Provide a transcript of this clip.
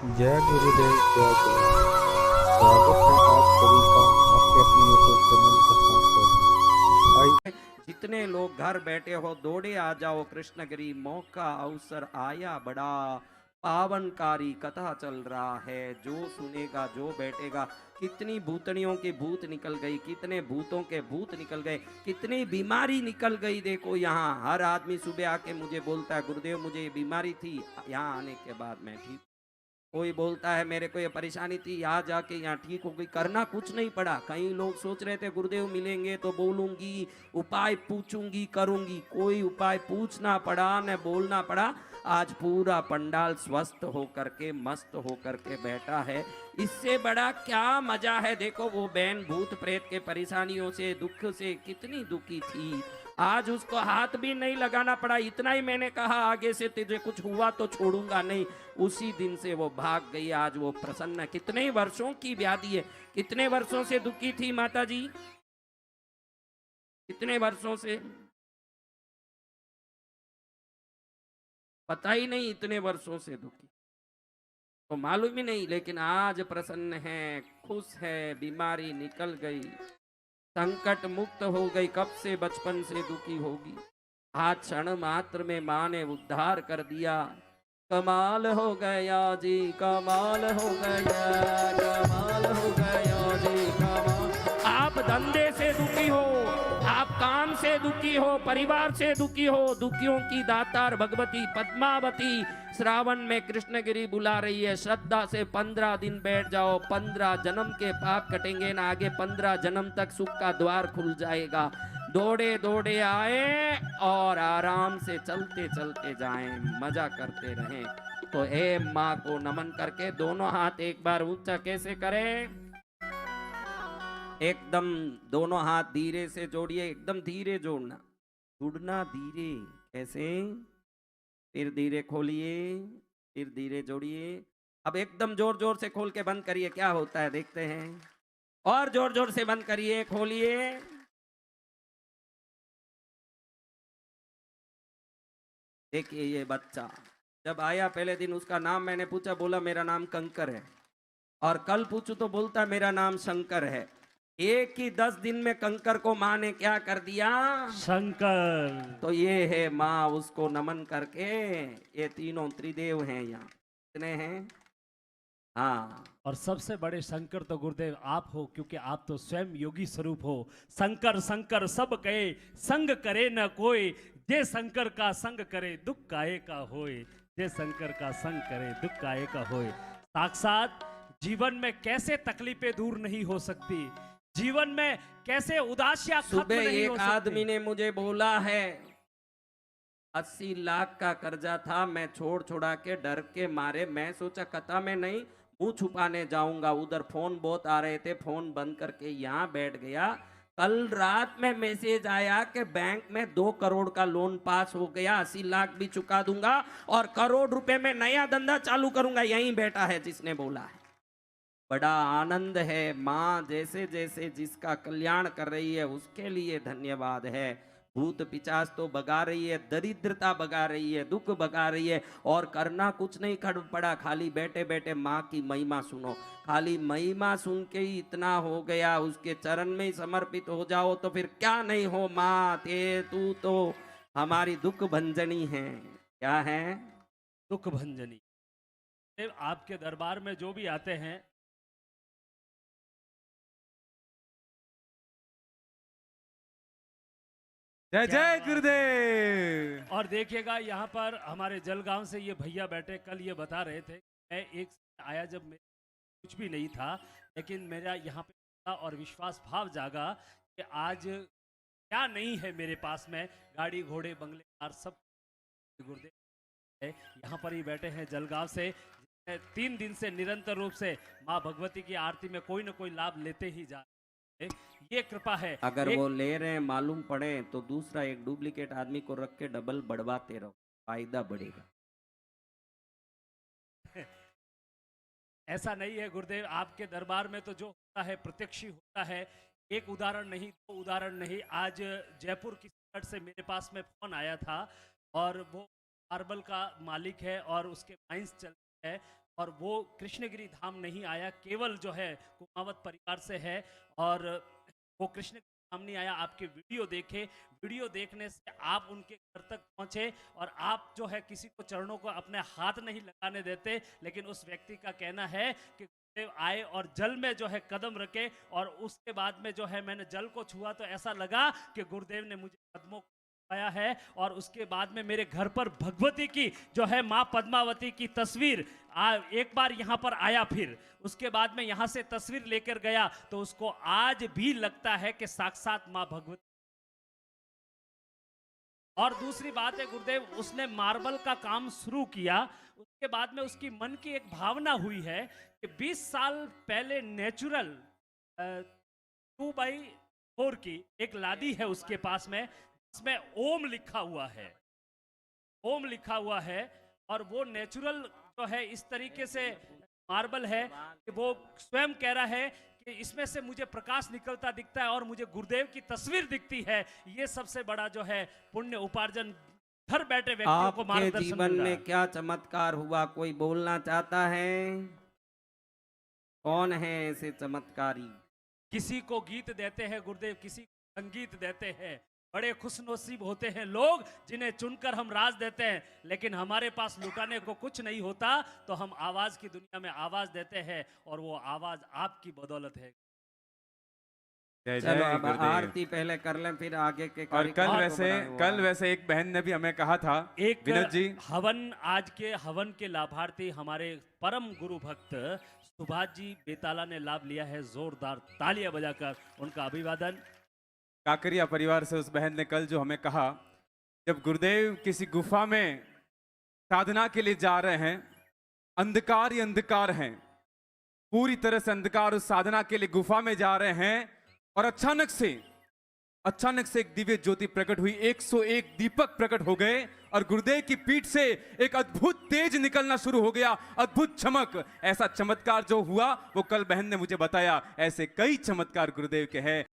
जय गुरुदेव जय गुरु। स्वागत है आप सभी का आपके अपने यूट्यूब चैनल प्रशांत पर। आइए जितने लोग घर बैठे हो दौड़े आ जाओ कृष्णगिरी, मौका अवसर आया बड़ा, पावनकारी कथा चल रहा है। जो सुनेगा जो बैठेगा, कितनी भूतनियों के भूत निकल गई, कितने भूतों के भूत निकल गए, कितनी बीमारी निकल गई। देखो यहाँ हर आदमी सुबह आके मुझे बोलता है गुरुदेव मुझे ये बीमारी थी, यहाँ आने के बाद मैं ठीक। कोई बोलता है मेरे को ये परेशानी थी, यहाँ जाके यहाँ ठीक हो गई। करना कुछ नहीं पड़ा। कई लोग सोच रहे थे गुरुदेव मिलेंगे तो बोलूंगी, उपाय पूछूंगी, करूंगी। कोई उपाय पूछना पड़ा न बोलना पड़ा। आज पूरा पंडाल स्वस्थ होकर के मस्त होकर के बैठा है। इससे बड़ा क्या मजा है। देखो वो बहन भूत प्रेत के परेशानियों से दुख से कितनी दुखी थी, आज उसको हाथ भी नहीं लगाना पड़ा। इतना ही मैंने कहा आगे से तुझे कुछ हुआ तो छोड़ूंगा नहीं। उसी दिन से वो भाग गई। आज वो प्रसन्न है। कितने वर्षों की व्याधि है, कितने वर्षों से दुखी थी माता जी, कितने वर्षों से पता ही नहीं, इतने वर्षों से दुखी तो मालूम ही नहीं। लेकिन आज प्रसन्न है, खुश है, बीमारी निकल गई, संकट मुक्त हो गई। कब से बचपन से दुखी होगी, आज क्षण मात्र में माँ ने उद्धार कर दिया। कमाल हो गया जी, कमाल हो गया, कमाल हो गया जी, कमाल। आप धंधे से दुखी हो, आप काम से दुखी हो, परिवार से दुखी हो, दुखियों की दातार भगवती पद्मावती श्रावण में कृष्णगिरी बुला रही है। श्रद्धा से 15 दिन बैठ जाओ, 15 जन्म के पाप कटेंगे ना, आगे 15 जन्म तक सुख का द्वार खुल जाएगा। दौड़े दौड़े आए और आराम से चलते चलते जाएं, मजा करते रहें। तो हे माँ को नमन करके दोनों हाथ एक बार ऊंचा कैसे करें, एकदम दोनों हाथ धीरे से जोड़िए, एकदम धीरे जोड़ना, जुड़ना धीरे। कैसे, फिर धीरे खोलिए, फिर धीरे जोड़िए। अब एकदम जोर जोर से खोल के बंद करिए, क्या होता है देखते हैं। और जोर जोर से बंद करिए, खोलिए। देखिए ये बच्चा जब आया पहले दिन, उसका नाम मैंने पूछा, बोला मेरा नाम कंकर है। और कल पूछू तो बोलता मेरा नाम शंकर है। एक ही 10 दिन में कंकर को माँ ने क्या कर दिया, शंकर। तो ये है माँ, उसको नमन करके। ये तीनों त्रिदेव हैं यहाँ, कितने हैं। हाँ, और सबसे बड़े शंकर तो गुरुदेव आप हो, क्योंकि आप तो स्वयं योगी स्वरूप हो। शंकर शंकर सब कहे, संग करे न कोई, जे शंकर का संग करे दुख काहे का होए, जे शंकर का संग करे दुख काहे का होए। साक्षात जीवन में कैसे तकलीफें दूर नहीं हो सकती, जीवन में कैसे उदासियां खत्म सुबह नहीं हो एक सकती। आदमी ने मुझे बोला है 80 लाख का कर्जा था, मैं छोड़ छुड़ा के डर के मारे, मैं सोचा कथा में नहीं मुंह छुपाने जाऊंगा। उधर फोन बहुत आ रहे थे, फोन बंद करके यहाँ बैठ गया। कल रात में मैसेज आया कि बैंक में 2 करोड़ का लोन पास हो गया, 80 लाख भी चुका दूंगा और करोड़ रुपए में नया धंधा चालू करूंगा। यहीं बैठा है जिसने बोला है। बड़ा आनंद है। माँ जैसे जैसे जिसका कल्याण कर रही है उसके लिए धन्यवाद है। भूत पिचास तो भगा रही है, दरिद्रता भगा रही है, दुख भगा रही है, और करना कुछ नहीं कर पड़ा। खाली बैठे बैठे माँ की महिमा सुनो। खाली महिमा सुन के ही इतना हो गया, उसके चरण में ही समर्पित हो जाओ तो फिर क्या नहीं हो। माँ ते तू तो हमारी दुख भंजनी है। क्या है, दुख भंजनी। आपके दरबार में जो भी आते हैं, जय जय गुरुदेव। और देखिएगा यहाँ पर हमारे जलगांव से ये भैया बैठे, कल ये बता रहे थे, मैं एक आया जब मैं कुछ भी नहीं था, लेकिन मेरा यहाँ पे था और विश्वास भाव जागा कि आज क्या नहीं है मेरे पास में, गाड़ी घोड़े बंगले कार सब गुरुदेव है। यहाँ पर ही बैठे हैं जलगांव से, 3 दिन से निरंतर रूप से माँ भगवती की आरती में कोई ना कोई लाभ लेते ही जा रहे हैं। ये कृपा है। अगर वो ले रहे हैं मालूम पड़े तो दूसरा एक डुप्लीकेट आदमी को रख के डबल बढ़वाते रहो, फायदा बढ़ेगा। ऐसा नहीं है गुरुदेव, आपके दरबार में तो जो होता है प्रत्यक्ष ही होता है। एक उदाहरण नहीं, 2 उदाहरण नहीं, आज जयपुर की साइड से मेरे पास में फोन आया था, और वो मार्बल का मालिक है और उसके माइंस चल है। और वो कृष्णगिरी धाम नहीं आया, केवल जो है कुमावत परिवार से है। और वो कृष्णगिरी धाम नहीं आया, आपके वीडियो देखे, वीडियो देखने से आप उनके घर तक पहुंचे और आप जो है किसी को चरणों को अपने हाथ नहीं लगाने देते, लेकिन उस व्यक्ति का कहना है कि गुरुदेव आए और जल में जो है कदम रखे, और उसके बाद में जो है मैंने जल को छुआ तो ऐसा लगा कि गुरुदेव ने मुझे कदमों आया है। और उसके बाद में मेरे घर पर भगवती की जो है माँ पद्मावती की तस्वीर एक बार यहाँ पर आया, फिर उसके बाद में यहाँ से तस्वीर लेकर गया तो उसको आज भी लगता है कि साक्षात माँ भगवती। और दूसरी बात है, गुरुदेव उसने मार्बल का काम शुरू किया, उसके बाद में उसकी मन की एक भावना हुई है कि 20 साल पहले नेचुरल 2x4 की एक लादी है उसके पास में, इसमें ओम लिखा हुआ है, ओम लिखा हुआ है। और वो नेचुरल जो है इस तरीके से मार्बल है कि वो स्वयं कह रहा है कि इसमें से मुझे प्रकाश निकलता दिखता है और मुझे गुरुदेव की तस्वीर दिखती है। ये सबसे बड़ा जो है पुण्य उपार्जन घर बैठे व्यक्तियों को आपके मार्गदर्शन जीवन मिल रहा में है। क्या चमत्कार हुआ, कोई बोलना चाहता है? कौन है ऐसे चमत्कारी? किसी को गीत देते हैं गुरुदेव, किसी को संगीत देते हैं। बड़े खुशनसीब होते हैं लोग जिन्हें चुनकर हम राज देते हैं, लेकिन हमारे पास लुटाने को कुछ नहीं होता तो हम आवाज की दुनिया में आवाज देते हैं, और वो आवाज आपकी बदौलत है। जय चलो जय अब गुरुदेव। आरती पहले कर लें, फिर आगे के और कार्यक्रम कल वैसे एक बहन ने भी हमें कहा था, एक विनोद जी, हवन, आज के हवन के लाभार्थी हमारे परम गुरु भक्त सुभाष जी बेताला ने लाभ लिया है। जोरदार तालियां बजाकर उनका अभिवादन। काकरिया परिवार से उस बहन ने कल जो हमें कहा, जब गुरुदेव किसी गुफा में साधना के लिए जा रहे हैं, अंधकार ही अंधकार हैं, पूरी तरह से अंधकार, उस साधना के लिए गुफा में जा रहे हैं, और अचानक से एक दिव्य ज्योति प्रकट हुई, 101 दीपक प्रकट हो गए, और गुरुदेव की पीठ से एक अद्भुत तेज निकलना शुरू हो गया, अद्भुत चमक। ऐसा चमत्कार जो हुआ वो कल बहन ने मुझे बताया, ऐसे कई चमत्कार गुरुदेव के हैं।